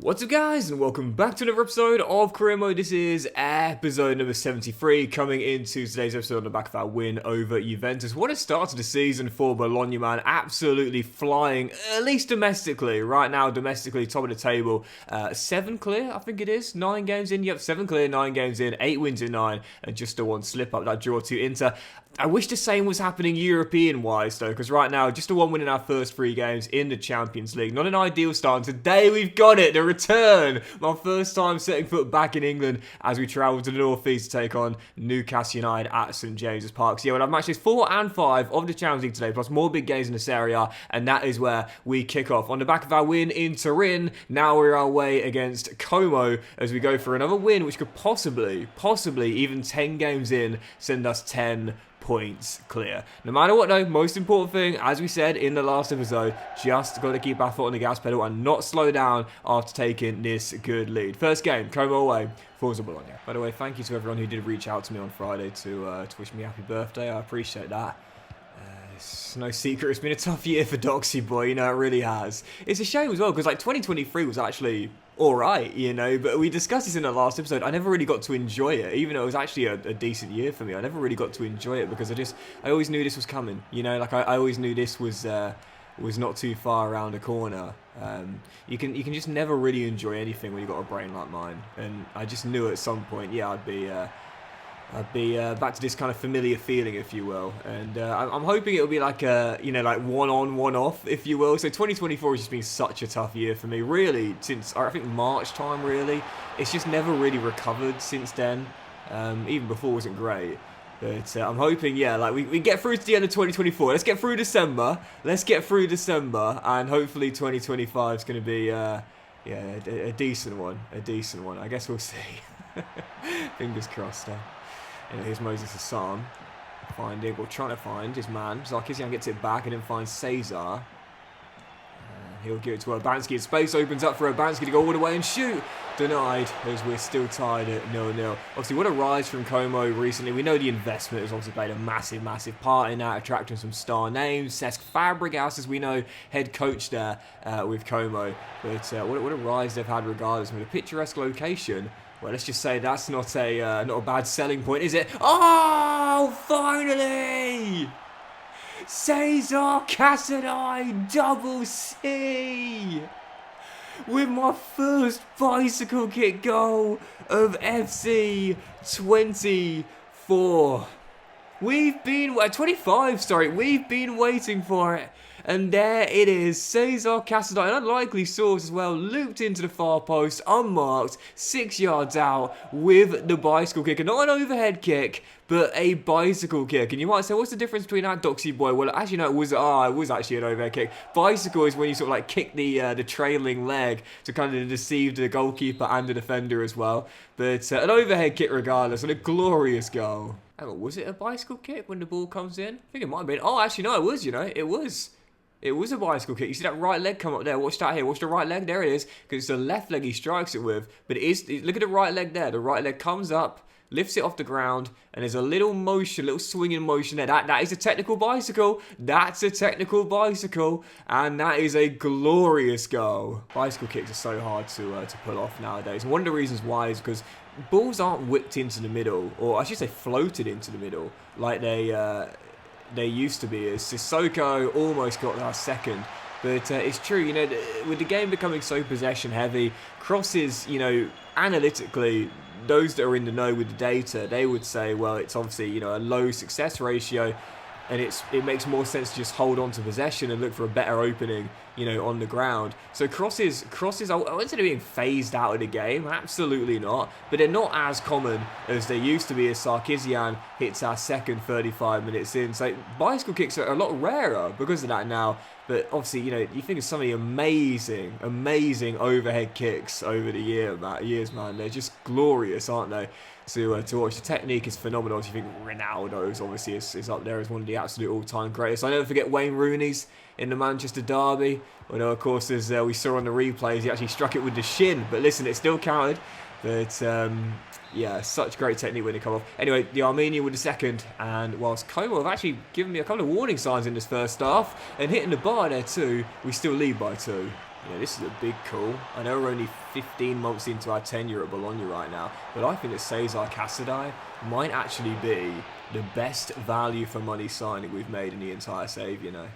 What's up guys, and welcome back to another episode of Career Mode. This is episode number 73, coming into today's episode on the back of our win over Juventus. What a start to the season for Bologna, man. Absolutely flying, at least domestically. Right now, domestically, top of the table. 7 clear, I think it is. 9 games in. Yep, 7 clear, 9 games in. 8 wins in 9, and just a 1 slip up. That draw to Inter. I wish the same was happening European-wise, though, because right now, just a 1 win in our first 3 games in the Champions League. Not an ideal start, and today we've got it, the return. My first time setting foot back in England as we travel to the North East to take on Newcastle United at St James's Park. So yeah, we'll have matches 4 and 5 of the Champions League today, plus more big games in the Serie A, and that is where we kick off. On the back of our win in Turin, now we're away against Como as we go for another win, which could possibly, even 10 games in, send us 10 points clear. No matter what though, most important thing, as we said in the last episode, just got to keep our foot on the gas pedal and not slow down after taking this good lead. First game, Como away, Forza Bologna. By the way, thank you to everyone who did reach out to me on Friday to wish me happy birthday. I appreciate that. It's no secret, it's been a tough year for Doxy Boy, you know, it really has. It's a shame as well, because like 2023 was actually alright, you know, but we discussed this in the last episode. I never really got to enjoy it, even though it was actually a decent year for me. I never really got to enjoy it because I always knew this was coming, you know, like I always knew this was not too far around the corner. You can just never really enjoy anything when you've got a brain like mine, and I just knew at some point, yeah, I'd be back to this kind of familiar feeling, if you will, and I'm hoping it'll be like a, you know, like one on, one off, if you will. So 2024 has just been such a tough year for me, really, since I think March time, really. It's just never really recovered since then. Even before wasn't great, but I'm hoping, yeah, like we get through to the end of 2024. Let's get through December. And hopefully 2025 is going to be, a decent one. I guess we'll see. Fingers crossed. Here's Moses Hassan trying to find his man. Sarkisian gets it back and then finds Cesar. He'll give it to Urbanski. Space opens up for Urbanski to go all the way and shoot. Denied, as we're still tied at 0-0. Obviously, what a rise from Como recently. We know the investment has obviously played a massive part in that, attracting some star names. Cesc Fabregas, as we know, head coach there with Como. But what a rise they've had regardless. With a picturesque location. Well, let's just say that's not a bad selling point, is it? Oh, finally! Cesar Casadei, double C! With my first bicycle kick goal of FC 24. We've been 25, sorry. We've been waiting for it. And there it is, Cesar Casadei, an unlikely source as well, looped into the far post, unmarked, 6 yards out with the bicycle kick. And not an overhead kick, but a bicycle kick. And you might say, what's the difference between that, Doxy Boy? Well, actually, no, it was actually an overhead kick. Bicycle is when you sort of like kick the trailing leg to kind of deceive the goalkeeper and the defender as well. But an overhead kick regardless, and a glorious goal. Hang on, was it a bicycle kick when the ball comes in? I think it might have been. Oh, actually, no, it was, you know, it was. It was a bicycle kick. You see that right leg come up there. Watch that here. Watch the right leg. There it is. Because it's the left leg he strikes it with. But look at the right leg there. The right leg comes up, lifts it off the ground, and there's a little swinging motion there. That is a technical bicycle. That's a technical bicycle. And that is a glorious goal. Bicycle kicks are so hard to pull off nowadays. And one of the reasons why is because balls aren't whipped into the middle, or I should say floated into the middle, like they used to be. As Sissoko almost got that second. But it's true, you know, with the game becoming so possession heavy, crosses, you know, analytically, those that are in the know with the data, they would say, well, it's obviously, you know, a low success ratio, and it makes more sense to just hold on to possession and look for a better opening, you know, on the ground. So crosses, I wouldn't say they're being phased out of the game, absolutely not, but they're not as common as they used to be as Sarkisian hits our second 35 minutes in. So bicycle kicks are a lot rarer because of that now, but obviously, you know, you think of some of the amazing overhead kicks over the years, man. They're just glorious, aren't they? To watch. The technique is phenomenal. You think Ronaldo's obviously is up there as one of the absolute all-time greatest. I never forget Wayne Rooney's in the Manchester derby. Although, of course, as we saw on the replays, he actually struck it with the shin. But listen, it still counted. But yeah, such great technique when they come off. Anyway, the Armenian with the second, and whilst Como have actually given me a couple of warning signs in this first half, and hitting the bar there too, we still lead by 2. You know, this is a big call. I know we're only 15 months into our tenure at Bologna right now, but I think that Cesar Casadei might actually be the best value for money signing we've made in the entire save, you know.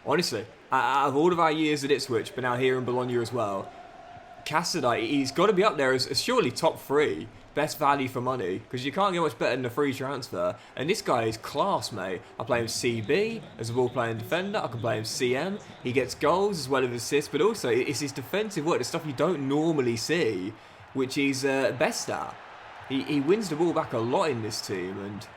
Honestly, out of all of our years at Ipswich, but now here in Bologna as well, Casadei, he's got to be up there as surely top 3 best value for money, because you can't get much better than a free transfer. And this guy is class, mate. I play him CB as a ball-playing defender. I can play him CM. He gets goals as well as assists, but also it's his defensive work, the stuff you don't normally see, which he's best at. He wins the ball back a lot in this team, and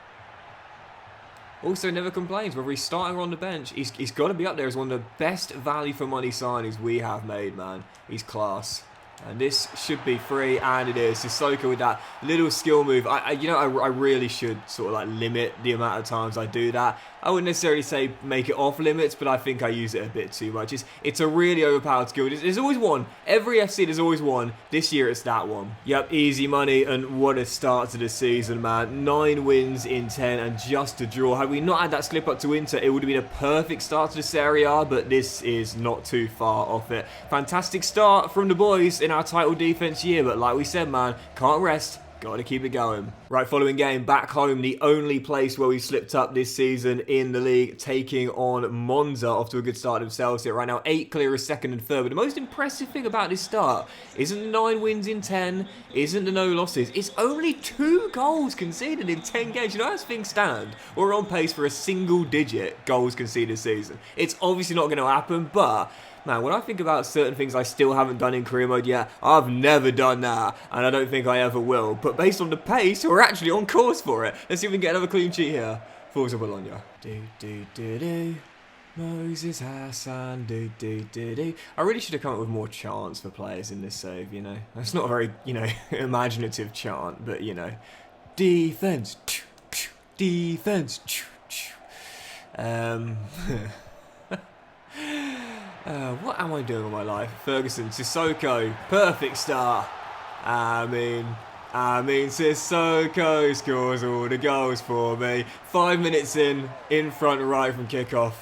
also never complains. Whether he's starting or on the bench, he's got to be up there as one of the best value for money signings we have made, man. He's class. And this should be free, and it is. Sissoko with that little skill move. I really should sort of like limit the amount of times I do that. I wouldn't necessarily say make it off limits, but I think I use it a bit too much. It's a really overpowered skill. There's always one. Every FC, there's always one. This year, it's that one. Yep, easy money, and what a start to the season, man. 9 wins in 10, and just a draw. Had we not had that slip up to Inter, it would have been a perfect start to the Serie A, but this is not too far off it. Fantastic start from the boys in our title defense year, but like we said, man, can't rest. Got to keep it going. Right, following game, back home, the only place where we slipped up this season in the league, taking on Monza, off to a good start themselves here. Right now, 8 clear of second and third. But the most impressive thing about this start isn't the 9 wins in 10, isn't the no losses. It's only 2 goals conceded in 10 games. You know, as things stand, we're on pace for a single-digit goals conceded season. It's obviously not going to happen, but man, when I think about certain things I still haven't done in career mode yet, I've never done that, and I don't think I ever will. But based on the pace, we're actually on course for it. Let's see if we can get another clean sheet here. Forza Bologna. Do. Moses Hassan. Do. I really should have come up with more chants for players in this save, you know. That's not a very, you know, imaginative chant, but, you know. Defense. Defense. What am I doing with my life? Ferguson, Sissoko, perfect start. I mean, Sissoko scores all the goals for me. 5 minutes in front right from kickoff.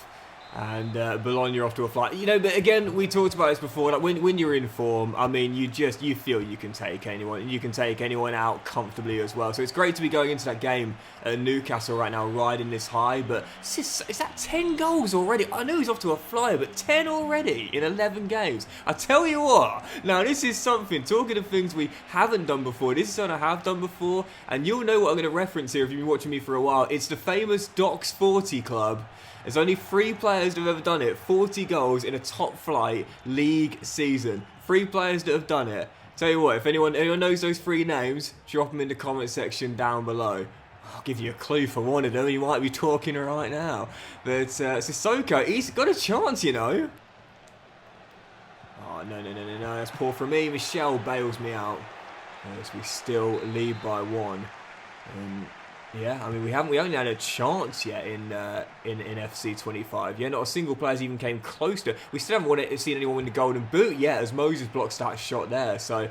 And Bologna off to a flight. You know, but again, we talked about this before. Like when you're in form, I mean, you feel you can take anyone, and you can take anyone out comfortably as well. So it's great to be going into that game at Newcastle right now, riding this high. But is that 10 goals already? I know he's off to a flyer, but 10 already in 11 games. I tell you what. Now this is something. Talking of things we haven't done before, this is something I have done before, and you'll know what I'm going to reference here if you've been watching me for a while. It's the famous Docks 40 club. There's only 3 players that have ever done it. 40 goals in a top flight league season. 3 players that have done it. Tell you what, if anyone knows those 3 names, drop them in the comment section down below. I'll give you a clue for one of them. You might be talking right now. But Sissoko, he's got a chance, you know. Oh, no. That's poor from me. Michelle bails me out. As we still lead by 1. Yeah, I mean, we only had a chance yet in FC 25. Yeah, not a single player's even came close to it. We still haven't seen anyone win the golden boot yet, as Moses blocks that shot there. So,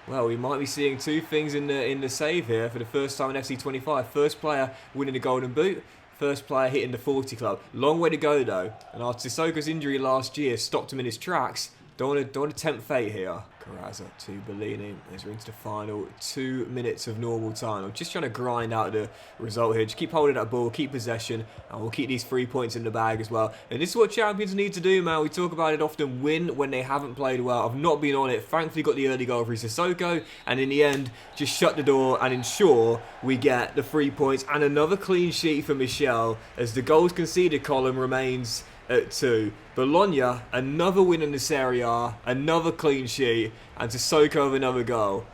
well, we might be seeing 2 things in the save here for the first time in FC 25. First player winning the golden boot, first player hitting the 40 club. Long way to go though. And after Sissoko's injury last year stopped him in his tracks. Don't want to tempt fate here. Carrazza to Bellini as we're into the final 2 minutes of normal time. I'm just trying to grind out the result here. Just keep holding that ball, keep possession, and we'll keep these 3 points in the bag as well. And this is what champions need to do, man. We talk about it often, win when they haven't played well. I've not been on it. Thankfully got the early goal for Sissoko, and in the end, just shut the door and ensure we get the 3 points and another clean sheet for Michel as the goals conceded column remains at 2. Bologna, another win in the Serie A, another clean sheet, and Sissoko with another goal.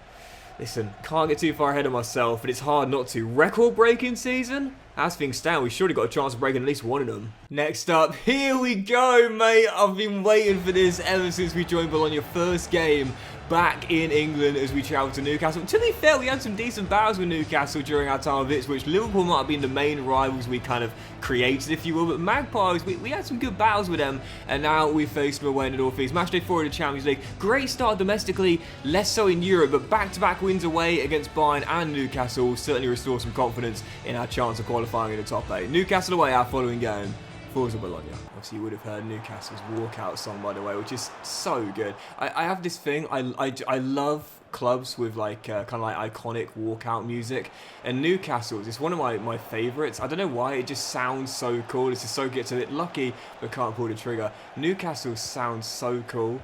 Listen, can't get too far ahead of myself, but it's hard not to. Record-breaking season? As things stand, we've surely got a chance of breaking at least one of them. Next up, here we go, mate. I've been waiting for this ever since we joined Bologna. First game back in England as we travel to Newcastle. To be fair, we had some decent battles with Newcastle during our time with Ipswich. Liverpool might have been the main rivals we kind of created, if you will, but Magpies, we had some good battles with them, and now we face them away in the North East. Matchday 4 of the Champions League. Great start domestically, less so in Europe, but back-to-back wins away against Bayern and Newcastle certainly restore some confidence in our chance of qualifying in the top 8. Newcastle away, our following game. Forza Bologna. Obviously, you would have heard Newcastle's walkout song, by the way, which is so good. I have this thing. I love clubs with like kind of like iconic walkout music, and Newcastle's is one of my favourites. I don't know why, it just sounds so cool. It's just so gets a bit lucky but can't pull the trigger. Newcastle sounds so cool.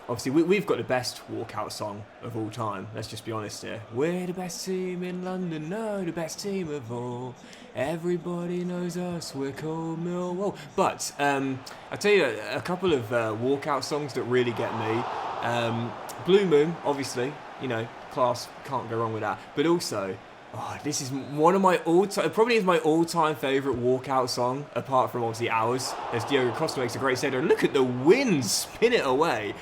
Obviously, we've got the best walkout song of all time. Let's just be honest here. We're the best team in London, no, the best team of all. Everybody knows us, we're called Millwall. But I'll tell you a couple of walkout songs that really get me. Blue Moon, obviously, you know, class, can't go wrong with that. But also, oh, this is one of my all-time, probably is my all-time favourite walkout song, apart from obviously ours, as Diogo Costa makes a great save. Look at the wind spin it away.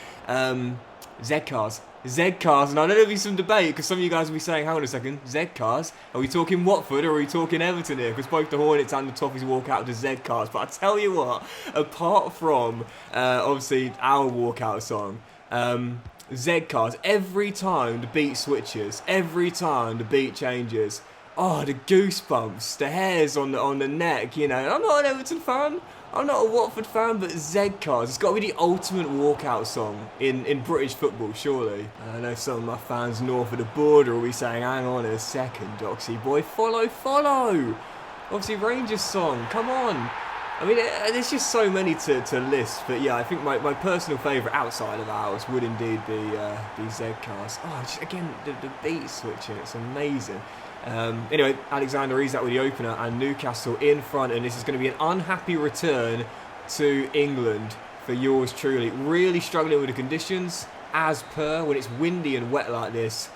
Z-Cars, and I know there'll be some debate, because some of you guys will be saying, hang on a second, Z-Cars? Are we talking Watford, or are we talking Everton here? Because both the Hornets and the Toffees walk out to Z-Cars. But I tell you what, apart from, obviously, our walkout song, Z-Cars, every time the beat switches, every time the beat changes, oh, the goosebumps, the hairs on the neck, you know. I'm not an Everton fan, I'm not a Watford fan, but Z-Cars, it's got to be the ultimate walkout song in British football, surely. I know some of my fans north of the border will be saying, hang on a second, Doxy boy, follow! Obviously, Rangers song, come on. I mean, there's just so many to list, but yeah, I think my personal favourite outside of ours would indeed be Z-Cars. Oh, just, again, the beat switching, it's amazing. Anyway, Alexander Isak with the opener, and Newcastle in front, and this is going to be an unhappy return to England for yours truly. Really struggling with the conditions, as per, when it's windy and wet like this.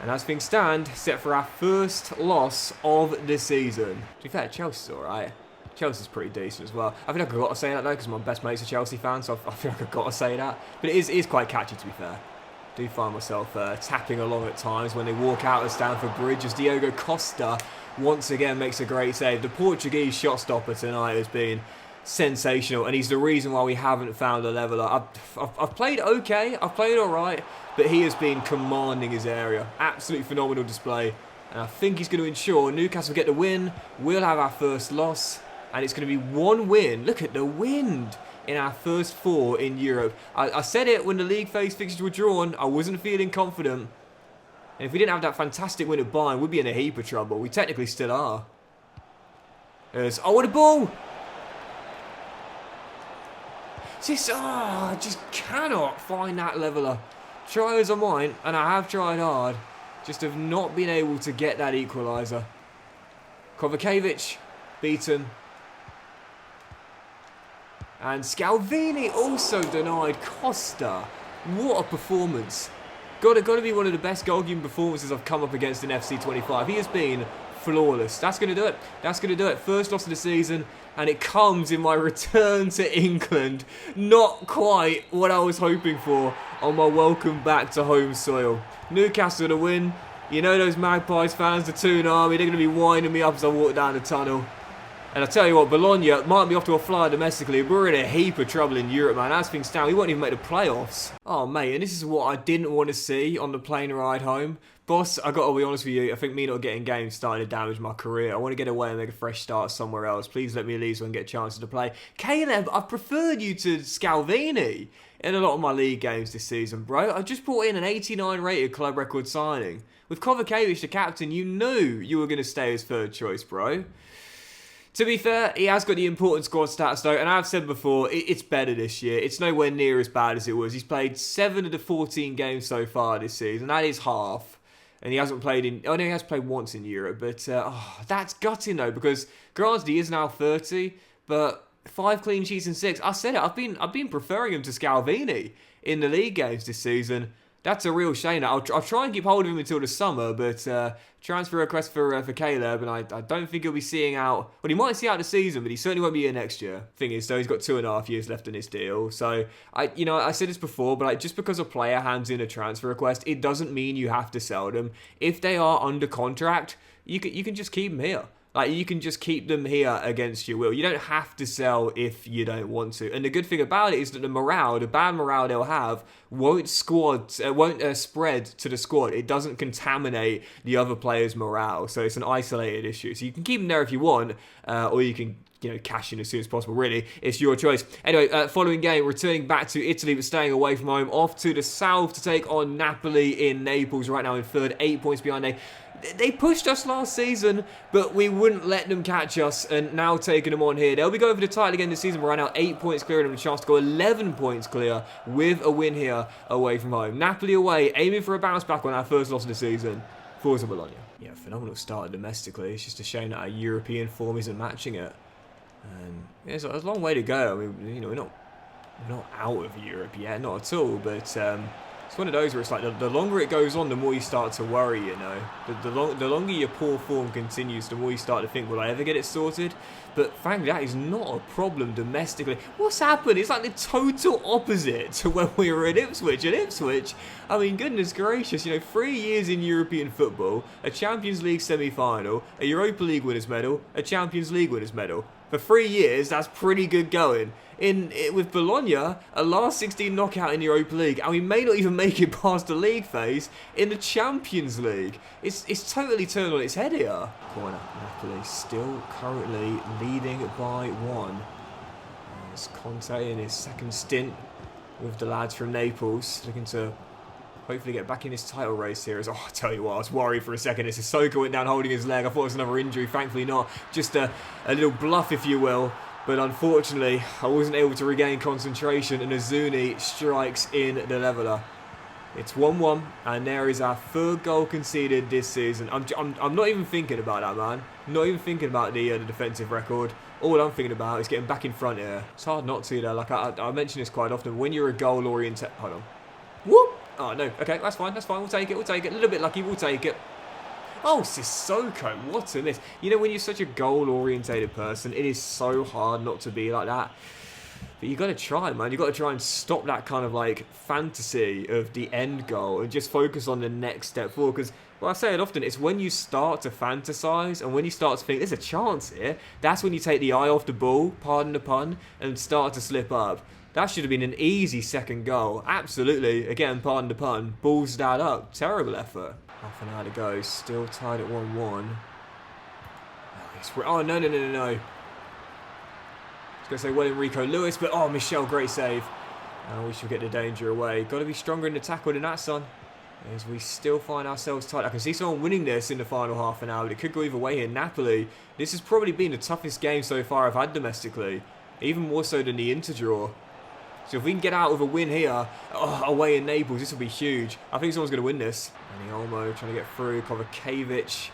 And as things stand, set for our first loss of the season. To be fair, Chelsea's alright. Chelsea's pretty decent as well. I feel like I've got to say that though, because my best mate's a Chelsea fan, so I feel like I've got to say that. But it is quite catchy, to be fair. I do find myself tapping along at times when they walk out of Stamford Bridge, as Diogo Costa once again makes a great save. The Portuguese shot stopper tonight has been sensational, and he's the reason why we haven't found a leveller. I've played okay, I've played alright, but he has been commanding his area. Absolutely phenomenal display. And I think he's going to ensure Newcastle get the win. We'll have our first loss. And it's going to be one win. Look at the wind in our first 4 in Europe. I said it when the league phase fixtures were drawn. I wasn't feeling confident. And if we didn't have that fantastic win at Bayern, we'd be in a heap of trouble. We technically still are. Oh, what a ball! I just cannot find that leveller. Try as I might, and I have tried hard. Just have not been able to get that equaliser. Kovacevic, beaten. And Scalvini also denied Costa. What a performance. Got to be one of the best goalkeeping performances I've come up against in FC 25. He has been flawless. That's going to do it. That's going to do it. First loss of the season, and it comes in my return to England. Not quite what I was hoping for on my welcome back to home soil. Newcastle to win. You know those Magpies fans, the Toon Army, they're going to be winding me up as I walk down the tunnel. And I tell you what, Bologna might be off to a flyer domestically, but we're in a heap of trouble in Europe, man. As things stand, we won't even make the playoffs. Oh, mate, and this is what I didn't want to see on the plane ride home. Boss, I got to be honest with you, I think me not getting games starting to damage my career. I want to get away and make a fresh start somewhere else. Please let me leave so I can get chances to play. Caleb, I've preferred you to Scalvini in a lot of my league games this season, bro. I just brought in an 89 rated club record signing. With Kovacevic, the captain, you knew you were going to stay as third choice, bro. To be fair, he has got the important squad stats though, and I've said before, it's better this year. It's nowhere near as bad as it was. He's played 7 of the 14 games so far this season. That is half. And he hasn't played in... Oh, no, he has played once in Europe. But that's gutting though, because granted he is now 30, but 5 clean sheets in 6. I said it, I've been preferring him to Scalvini in the league games this season. That's a real shame. I'll try and keep hold of him until the summer, but transfer request for Caleb, and I don't think he'll be seeing out... Well, he might see out the season, but he certainly won't be here next year. Thing is, though, he's got 2.5 years left in his deal. So, I said this before, but just because a player hands in a transfer request, it doesn't mean you have to sell them. If they are under contract, you can just keep them here. Like, you can just keep them here against your will. You don't have to sell if you don't want to. And the good thing about it is that the bad morale they'll have, won't spread to the squad. It doesn't contaminate the other players' morale. So it's an isolated issue. So you can keep them there if you want, or you can cash in as soon as possible, really. It's your choice. Anyway, following game, returning back to Italy, but staying away from home, off to the south to take on Napoli in Naples, right now in third, 8 points behind. They pushed us last season, but we wouldn't let them catch us, and now taking them on here. They'll be going for the title again this season. We're right now 8 points clear, and a chance to go 11 points clear with a win here away from home. Napoli away, aiming for a bounce back on our first loss of the season. Forza Bologna. Yeah, phenomenal start domestically. It's just a shame that our European form isn't matching it. And yeah, so there's a long way to go. I mean, we're not out of Europe yet, not at all. But it's one of those where it's like the longer it goes on, the more you start to worry. The longer your poor form continues, the more you start to think, will I ever get it sorted? But frankly, that is not a problem domestically. What's happened? It's like the total opposite to when we were at Ipswich. At Ipswich, I mean, goodness gracious, 3 years in European football, a Champions League semi-final, a Europa League winners' medal, a Champions League winners' medal. For 3 years, that's pretty good going. With Bologna, a last 16 knockout in the Europa League, and we may not even make it past the league phase in the Champions League. It's totally turned on its head here. Corner, Napoli still currently leading by 1. There's Conte in his second stint with the lads from Naples, looking to hopefully get back in this title race here. I tell you what, I was worried for a second. As Sissoko went down holding his leg. I thought it was another injury. Thankfully not. Just a little bluff, if you will. But unfortunately, I wasn't able to regain concentration, and Azuni strikes in the leveller. It's 1-1, and there is our third goal conceded this season. I'm not even thinking about that, man. Not even thinking about the defensive record. All I'm thinking about is getting back in front here. It's hard not to, though. Like I mention this quite often. When you're a goal-oriented... Hold on. Whoop! Oh, no. Okay, that's fine. That's fine. We'll take it. We'll take it. A little bit lucky. We'll take it. Oh, Sissoko. What a miss. When you're such a goal-orientated person, it is so hard not to be like that. But you got to try, man. You got to try and stop that kind of like fantasy of the end goal and just focus on the next step forward. Because, well, I say it often, it's when you start to fantasize and when you start to think there's a chance here, that's when you take the eye off the ball, pardon the pun, and start to slip up. That should have been an easy second goal. Absolutely. Again, pardon the pun. Balls that up. Terrible effort. Half an hour to go. Still tied at 1-1. Oh, no. I was going to say, well, Enrico Lewis, but, oh, Michel, great save. We should get the danger away. Got to be stronger in the tackle than that, son. As we still find ourselves tight. I can see someone winning this in the final half an hour, but it could go either way here. Napoli, this has probably been the toughest game so far I've had domestically. Even more so than the Inter draw. So if we can get out with a win here, away in Naples, this will be huge. I think someone's going to win this. And Olmo trying to get through. Kovacevic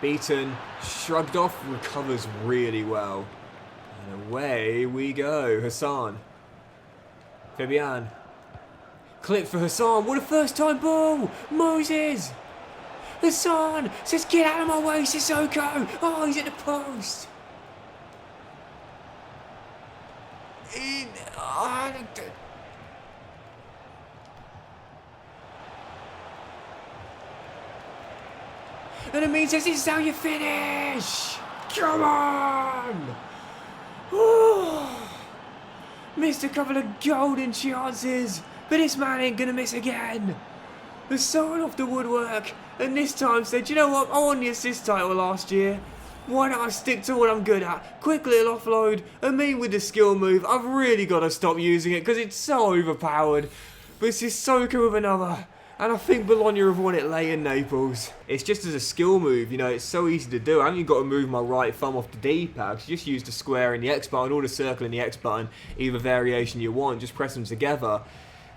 beaten, shrugged off, recovers really well. And away we go. Hassan. Fabian. Clip for Hassan. What a first time ball. Moses. Hassan says, get out of my way, Sissoko. Oh, he's at the post. And it means this is how you finish. Come on. Missed a couple of golden chances, but this man ain't gonna miss again. The soul off the woodwork, and this time said, you know what, I won the assist title last year. Why don't I stick to what I'm good at? Quick little offload, and me with the skill move. I've really got to stop using it because it's so overpowered. But it's Sissoko with another. And I think Bologna have won it late in Naples. It's just as a skill move, it's so easy to do. I haven't even got to move my right thumb off the D-pad. You just use the square and the X button or the circle and the X button, either variation you want, just press them together.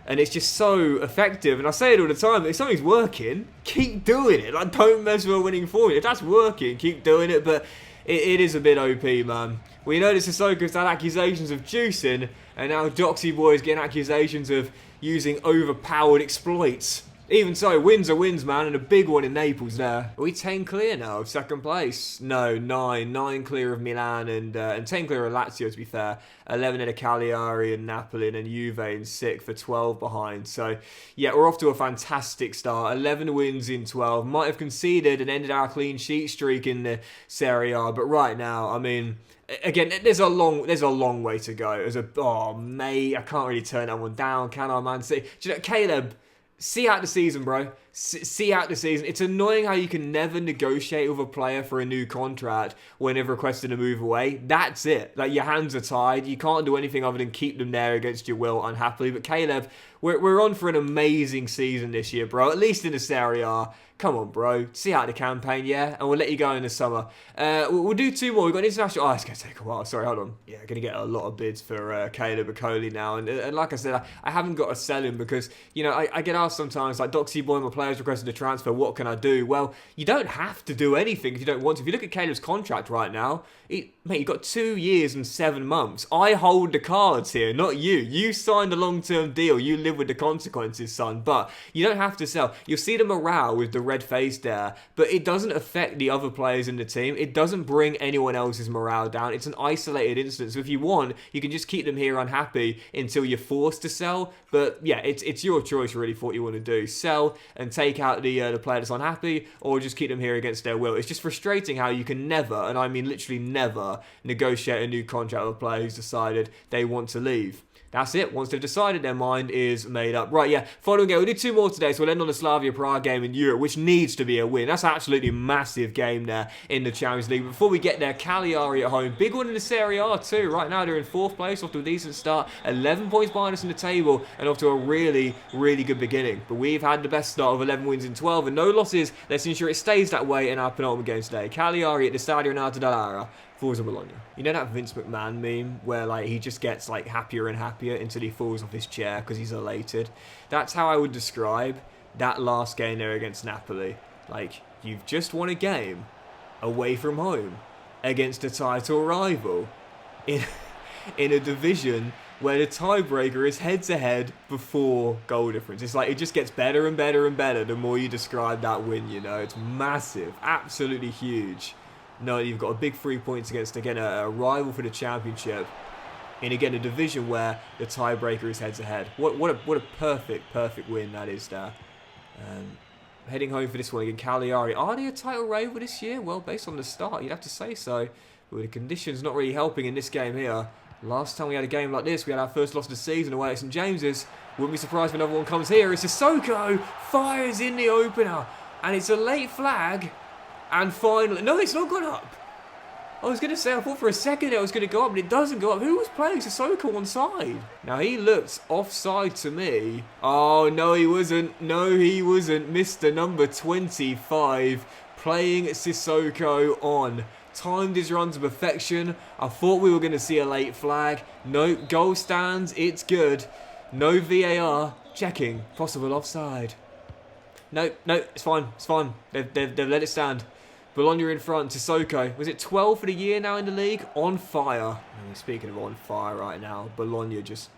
And it's just so effective. And I say it all the time, if something's working, keep doing it. Like, don't mess with a winning formula. If that's working, keep doing it. But it is a bit OP, man. We know that Sissoko's had accusations of juicing, and now Doxy Boy's getting accusations of using overpowered exploits. Even so, wins are wins, man, and a big one in Naples there. Are we 10 clear now of second place? No, 9. 9 clear of Milan and 10 clear of Lazio, to be fair. 11 of Cagliari and Napoli, and Juve in 6th for 12 behind. So, yeah, we're off to a fantastic start. 11 wins in 12. Might have conceded and ended our clean sheet streak in the Serie A, but right now, I mean... Again, there's a long way to go. Mate, I can't really turn that one down, can I, man? See, do you know, Caleb... See out the season, bro. See out the season. It's annoying how you can never negotiate with a player for a new contract when they've requested a move away. That's it. Like, your hands are tied. You can't do anything other than keep them there against your will, unhappily. But Caleb, we're on for an amazing season this year, bro. At least in the Serie A. Come on, bro. See out the campaign, yeah? And we'll let you go in the summer. We'll do 2 more. We've got an international... Oh, it's going to take a while. Sorry, hold on. Yeah, going to get a lot of bids for Caleb Okoli now. And like I said, I haven't got to sell him because, you know, I get asked sometimes, like, Doxy Boy, my player's requested a transfer. What can I do? Well, you don't have to do anything if you don't want to. If you look at Caleb's contract right now, mate, you've got 2 years and 7 months. I hold the cards here, not you. You signed a long-term deal. You live with the consequences, son. But you don't have to sell. You'll see the morale with the red face there, but it doesn't affect the other players in the team. It doesn't bring anyone else's morale down. It's an isolated instance. So if you want, you can just keep them here unhappy until you're forced to sell. But yeah, it's your choice really for what you want to do. Sell and take out the player that's unhappy, or just keep them here against their will. It's just frustrating how you can never, and I mean literally never, negotiate a new contract with a player who's decided they want to leave. That's it. Once they've decided, their mind is made up. Right, yeah. Final game. We'll do 2 more today, so we'll end on the Slavia Prague game in Europe, which needs to be a win. That's an absolutely massive game there in the Champions League. Before we get there, Cagliari at home. Big one in the Serie A too. Right now, they're in 4th place, off to a decent start. 11 points behind us in the table, and off to a really, really good beginning. But we've had the best start of 11 wins in 12 and no losses. Let's ensure it stays that way in our penultimate game today. Cagliari at the Stadio Renato Dall'Ara. Forza Bologna. You know that Vince McMahon meme where like he just gets like happier and happier until he falls off his chair because he's elated? That's how I would describe that last game there against Napoli. Like, you've just won a game away from home against a title rival in a division where the tiebreaker is head-to-head before goal difference. It's like it just gets better and better and better the more you describe that win, you know. It's massive, absolutely huge. No, you've got a big 3 points against, again, a rival for the championship. And again, a division where the tiebreaker is head-to-head. What a perfect win that is there. Heading home for this one again, Cagliari. Are they a title rival this year? Well, based on the start, you'd have to say so. But with the conditions not really helping in this game here. Last time we had a game like this, we had our first loss of the season away at St James's. Wouldn't be surprised if another one comes here. It's Sissoko fires in the opener. And it's a late flag. And finally, no, it's not gone up. I was going to say, I thought for a second it was going to go up, but it doesn't go up. Who was playing Sissoko onside? Now, he looks offside to me. Oh, no, he wasn't. No, he wasn't. Mr. number 25 playing Sissoko on. Timed his run to perfection. I thought we were going to see a late flag. Nope, goal stands. It's good. No VAR. Checking. Possible offside. No, it's fine. It's fine. They've let it stand. Bologna in front. Sissoko. Was it 12 for the year now in the league? On fire. Speaking of on fire right now, Bologna just...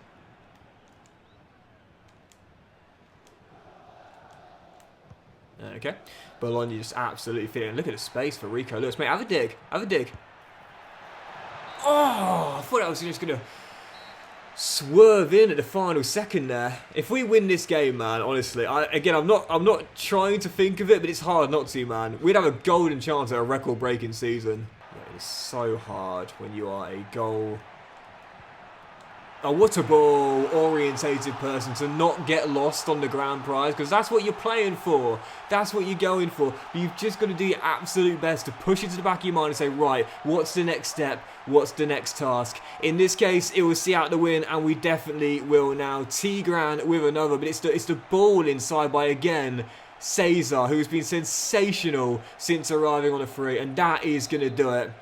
Okay. Bologna just absolutely feeling. Look at the space for Rico Lewis. Mate, have a dig. Have a dig. Oh, I thought I was just going to swerve in at the final second there. If we win this game, man, honestly, I'm not trying to think of it, but it's hard not to, man. We'd have a golden chance at a record-breaking season. Yeah, it's so hard when you are a goal... a water ball orientated person to not get lost on the grand prize, because that's what you're playing for. That's what you're going for. But you've just got to do your absolute best to push it to the back of your mind and say, right, what's the next step? What's the next task? In this case, it will see out the win, and we definitely will now. Tigran with another, but it's the ball inside by, again, Cesar, who's been sensational since arriving on a free, and that is going to do it.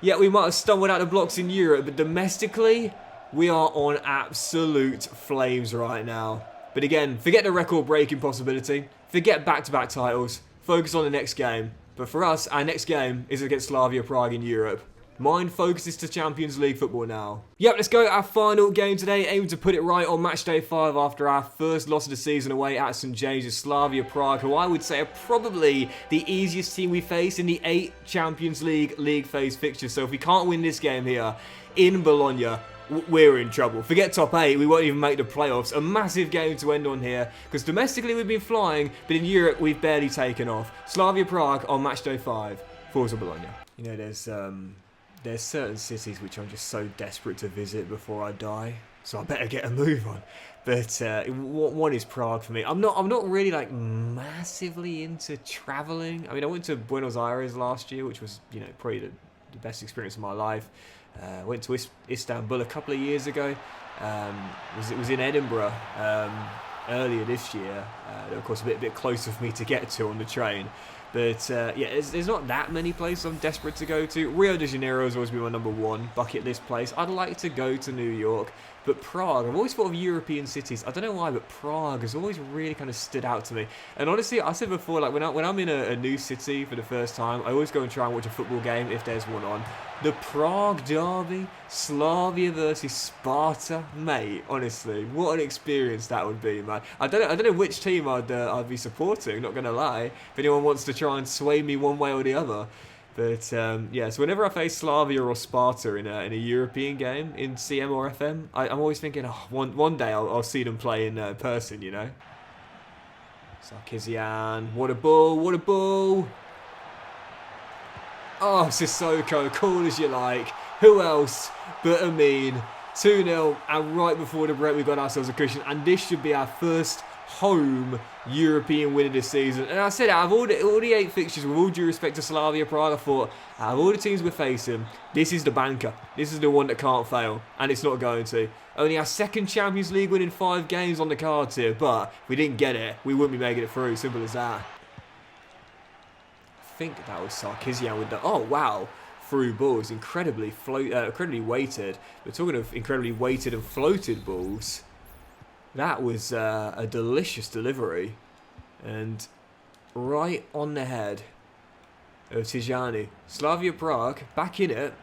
Yeah, we might have stumbled out the blocks in Europe, but domestically... we are on absolute flames right now. But again, forget the record-breaking possibility. Forget back-to-back titles. Focus on the next game. But for us, our next game is against Slavia Prague in Europe. Mind focuses to Champions League football now. Yep, let's go. Our final game today. Aiming to put it right on match day 5 after our first loss of the season away at St James's. Slavia Prague, who I would say are probably the easiest team we face in the 8 Champions League phase fixtures. So if we can't win this game here in Bologna, we're in trouble. Forget top 8, we won't even make the playoffs. A massive game to end on here, because domestically we've been flying, but in Europe we've barely taken off. Slavia Prague on match day 5, Forza Bologna. You know, there's certain cities which I'm just so desperate to visit before I die, so I better get a move on. But one is Prague for me. I'm not really like massively into traveling. I mean, I went to Buenos Aires last year, which was probably the best experience of my life. Went to Istanbul a couple of years ago. It was in Edinburgh earlier this year. Of course, a bit closer for me to get to on the train. But yeah, there's not that many places I'm desperate to go to. Rio de Janeiro has always been my number one bucket list place. I'd like to go to New York, but Prague, I've always thought of European cities. I don't know why, but Prague has always really kind of stood out to me. And honestly, I said before, like when I'm in a new city for the first time, I always go and try and watch a football game if there's one on. The Prague derby, Slavia versus Sparta, mate. Honestly, what an experience that would be, man. I don't know which team I'd be supporting. Not gonna lie. If anyone wants to try and sway me one way or the other. But yeah, so whenever I face Slavia or Sparta in a European game in CM or FM, I'm always thinking, oh, one day I'll see them play in person, you know. Sarkisian, what a ball, what a ball. Oh, Sissoko, cool as you like. Who else but Amin? 2-0, and right before the break we got ourselves a cushion, and this should be our first home European win of this season. And I said, out of all the 8 fixtures, with all due respect to Slavia Prague, I thought, out of all the teams we're facing, this is the banker. This is the one that can't fail, and it's not going to. Only our second Champions League win in 5 games on the cards here, but if we didn't get it, we wouldn't be making it through. Simple as that. I think that was Sarkisian with the... Oh, wow. Through balls. Incredibly weighted. We're talking of incredibly weighted and floated balls. That was a delicious delivery. And right on the head of Tijani. Slavia Prague back in it.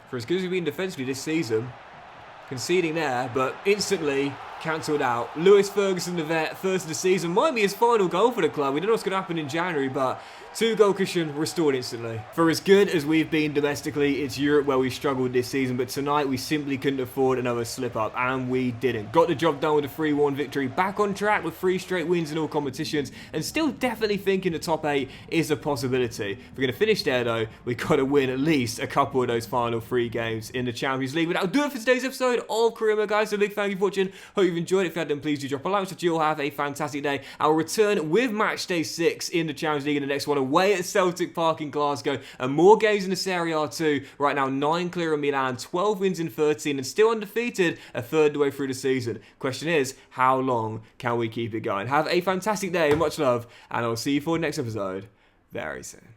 For as good as we've been defensively this season. Conceding there, but instantly cancelled out. Lewis Ferguson, the vet, first of the season. Might be his final goal for the club. We don't know what's going to happen in January, but 2-goal cushion restored instantly. For as good as we've been domestically, it's Europe where we struggled this season, but tonight we simply couldn't afford another slip-up, and we didn't. Got the job done with a 3-1 victory, back on track with 3 straight wins in all competitions, and still definitely thinking the top 8 is a possibility. If we're going to finish there though, we've got to win at least a couple of those final 3 games in the Champions League. But that'll do it for today's episode of Career Mode, guys. So big thank you for watching. Hope you've enjoyed it. If you have, then please do drop a like. So you'll have a fantastic day. I'll return with match day 6 in the Champions League in the next one, away at Celtic Park in Glasgow, and more games in the Serie A too. Right now, 9 clear of Milan, 12 wins in 13, and still undefeated a third of the way through the season. Question is, how long can we keep it going? Have a fantastic day, much love, and I'll see you for the next episode very soon.